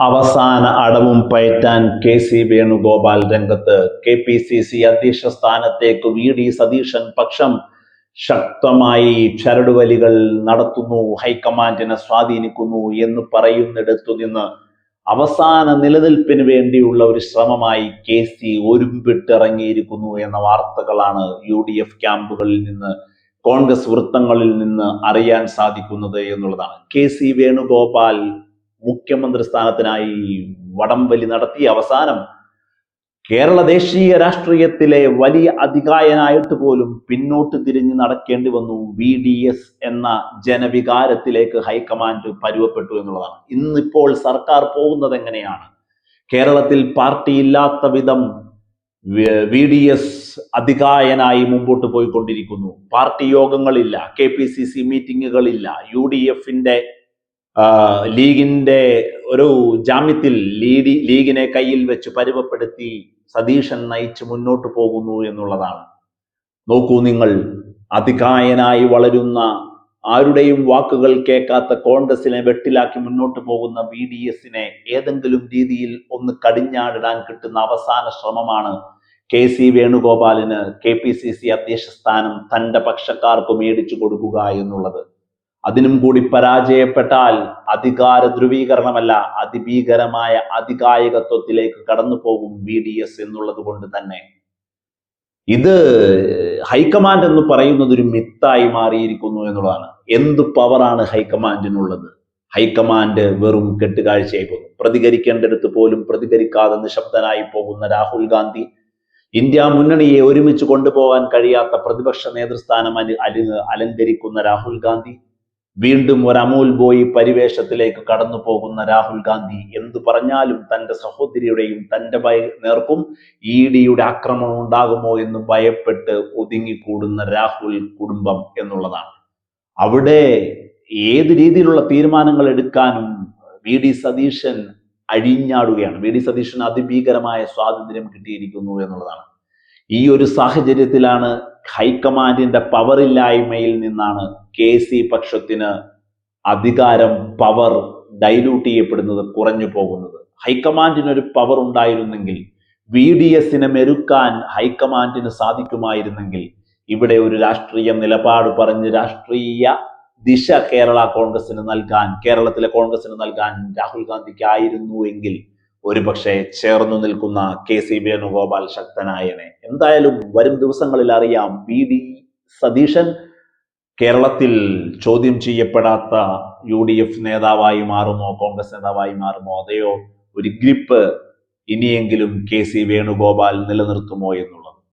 അവസാന അടവും പയറ്റാൻ കെ.സി. വേണുഗോപാൽ രംഗത്ത്. കെ.പി.സി.സി. അധ്യക്ഷ സ്ഥാനത്തേക്ക് വി.ഡി. സതീശൻ പക്ഷം ശക്തമായി ചരടുവലികൾ നടത്തുന്നു, ഹൈക്കമാൻഡിനെ സ്വാധീനിക്കുന്നു എന്ന് പറയുന്നിടത്തു നിന്ന് അവസാന നിലനിൽപ്പിന് വേണ്ടിയുള്ള ഒരു ശ്രമമായി കെ.സി. ഒരുമ്പിട്ടിറങ്ങിയിരിക്കുന്നു എന്ന വാർത്തകളാണ് UDF ക്യാമ്പുകളിൽ നിന്ന്, കോൺഗ്രസ് വൃത്തങ്ങളിൽ നിന്ന് അറിയാൻ സാധിക്കുന്നത് എന്നുള്ളതാണ്. കെ.സി. വേണുഗോപാൽ മുഖ്യമന്ത്രി സ്ഥാനത്തിനായി വടംവലി നടത്തി അവസാനം കേരള ദേശീയ രാഷ്ട്രീയത്തിലെ വലിയ അതികായനായിട്ട് പോലും പിന്നോട്ട് തിരിഞ്ഞ് നടക്കേണ്ടി വന്നു. VDS എന്ന ജനവികാരത്തിലേക്ക് ഹൈക്കമാൻഡ് പരുവപ്പെട്ടു എന്നുള്ളതാണ്. ഇന്നിപ്പോൾ സർക്കാർ പോകുന്നത് എങ്ങനെയാണ്? കേരളത്തിൽ പാർട്ടി ഇല്ലാത്ത വിധം VDS അതികായനായി മുമ്പോട്ട് പോയിക്കൊണ്ടിരിക്കുന്നു. പാർട്ടി യോഗങ്ങളില്ല, KPCC മീറ്റിങ്ങുകളില്ല, UDFന്റെ ലീഗിന്റെ ഒരു ജാമ്യത്തിൽ ലീഗിനെ കയ്യിൽ വെച്ച് പരുവപ്പെടുത്തി സതീശൻ നയിച്ച് മുന്നോട്ട് പോകുന്നു എന്നുള്ളതാണ്. നോക്കൂ നിങ്ങൾ, അതികായനായി വളരുന്ന, ആരുടെയും വാക്കുകൾ കേൾക്കാത്ത കോൺഗ്രസിനെ വെട്ടിലാക്കി മുന്നോട്ട് പോകുന്ന VDSനെ ഏതെങ്കിലും രീതിയിൽ ഒന്ന് കടിഞ്ഞാടിടാൻ കിട്ടുന്ന അവസാന ശ്രമമാണ് കെ.സി. വേണുഗോപാലിന് KPCC അധ്യക്ഷ സ്ഥാനം തന്റെ പക്ഷക്കാർക്ക് മേടിച്ചു കൊടുക്കുക എന്നുള്ളത്. അതിനും കൂടി പരാജയപ്പെട്ടാൽ അധികാര ധ്രുവീകരണമല്ല, അതിഭീകരമായ അധികായകത്വത്തിലേക്ക് കടന്നു പോകും VDS എന്നുള്ളത് കൊണ്ട് തന്നെ ഇത് ഹൈക്കമാൻഡ് എന്ന് പറയുന്നത് ഒരു മിത്തായി മാറിയിരിക്കുന്നു എന്നുള്ളതാണ്. എന്ത് പവറാണ് ഹൈക്കമാൻഡിനുള്ളത്? ഹൈക്കമാൻഡ് വെറും കെട്ടുകാഴ്ചയായി പോകുന്നു. പ്രതികരിക്കേണ്ടടുത്ത് പോലും പ്രതികരിക്കാതെ നിശബ്ദനായി പോകുന്ന രാഹുൽ ഗാന്ധി, ഇന്ത്യ മുന്നണിയെ ഒരുമിച്ച് കൊണ്ടുപോകാൻ കഴിയാത്ത പ്രതിപക്ഷ നേതൃസ്ഥാനം അലങ്കരിക്കുന്ന രാഹുൽ ഗാന്ധി, വീണ്ടും ഒരു അമൂൽ ബോയ് പരിവേഷത്തിലേക്ക് കടന്നു പോകുന്ന രാഹുൽ ഗാന്ധി, എന്തു പറഞ്ഞാലും തൻ്റെ സഹോദരിയുടെയും തൻ്റെ നേർക്കും EDയുടെ ആക്രമണം ഉണ്ടാകുമോ എന്ന് ഭയപ്പെട്ട് ഒതുങ്ങിക്കൂടുന്ന രാഹുൽ കുടുംബം എന്നുള്ളതാണ്. അവിടെ ഏത് രീതിയിലുള്ള തീരുമാനങ്ങൾ എടുക്കാനും വി.ഡി. സതീശൻ അഴിഞ്ഞാടുകയാണ്. വി.ഡി. സതീശന് അതിഭീകരമായ സ്വാതന്ത്ര്യം കിട്ടിയിരിക്കുന്നു എന്നുള്ളതാണ്. ഈ ഒരു സാഹചര്യത്തിലാണ് ഹൈക്കമാൻഡിന്റെ പവറില്ലായ്മയിൽ നിന്നാണ് കെ.സി. പക്ഷത്തിന് അധികാരം, പവർ ഡൈലൂട്ട് ചെയ്യപ്പെടുന്നത്, കുറഞ്ഞു പോകുന്നത്. ഹൈക്കമാൻഡിനൊരു പവർ ഉണ്ടായിരുന്നെങ്കിൽ, VDSനെ മെരുക്കാൻ ഹൈക്കമാൻഡിന് സാധിക്കുമായിരുന്നെങ്കിൽ, ഇവിടെ ഒരു രാഷ്ട്രീയ നിലപാട് പറഞ്ഞ് രാഷ്ട്രീയ ദിശ കേരളത്തിലെ കോൺഗ്രസിന് നൽകാൻ രാഹുൽ ഗാന്ധിക്ക് ആയിരുന്നു എങ്കിൽ ഒരുപക്ഷെ ചേർന്നു നിൽക്കുന്ന കെ.സി. വേണുഗോപാൽ ശക്തനായനെ. എന്തായാലും വരും ദിവസങ്ങളിൽ അറിയാം, വി.ഡി. സതീശൻ കേരളത്തിൽ ചോദ്യം ചെയ്യപ്പെടാത്ത UDF നേതാവായി മാറുമോ, കോൺഗ്രസ് നേതാവായി മാറുമോ, അതെയോ ഒരു ഗ്രിപ്പ് ഇനിയെങ്കിലും കെ.സി. വേണുഗോപാൽ നിലനിർത്തുമോ എന്നുള്ളത്.